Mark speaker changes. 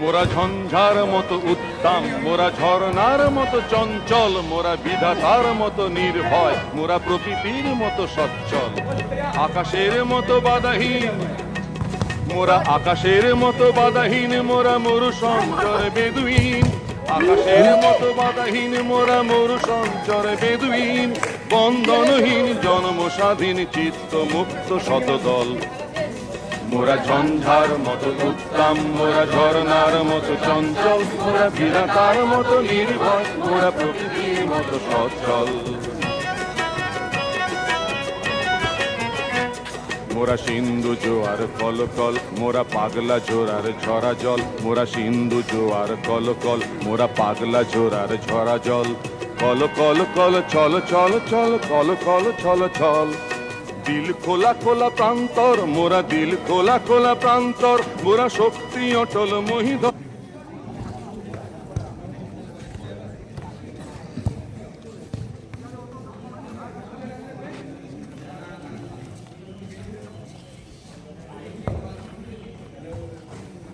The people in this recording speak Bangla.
Speaker 1: মোরা ঝঞ্ঝার মতো উত্তম, মোরা ঝর্ণার মতো চঞ্চল, মোরা বিধাতার মতো নির্ভয়, মোরা প্রকৃতির মতো সচ্ছল, আকাশের মতো বাধাহীন, মোরা আকাশের মতো বাধাহীন, মোরা মরু সঞ্চর বেদুইন, আকাশের মতো বাধাহীন, মোরা মরু সঞ্চর বেদুইন, বন্ধনহীন জন্ম স্বাধীন চিত্ত মুক্ত শতদল। মোরা ঝঞ্ঝার মতো উত্তম, মোরা ঝর্ণার মতো চঞ্চল, মোরা বিধাতার মতো নির্ভয়, মোরা প্রকৃতির মতো সচ্ছল। মোরা সিন্ধু জোয়ার কলকল, মোরা পাগলা জোরার ঝরা জল, মোরা সিন্ধু জোয়ার কলকল, মোরা পাগলা জোরার ঝরা জল, কল কল কল চল চল চল, কল কল চল চল। দিল খোলা খোলা প্রান্তর, মোরা দিল খোলা খোলা প্রান্তর, মোরা শক্তি অটল মহিধর।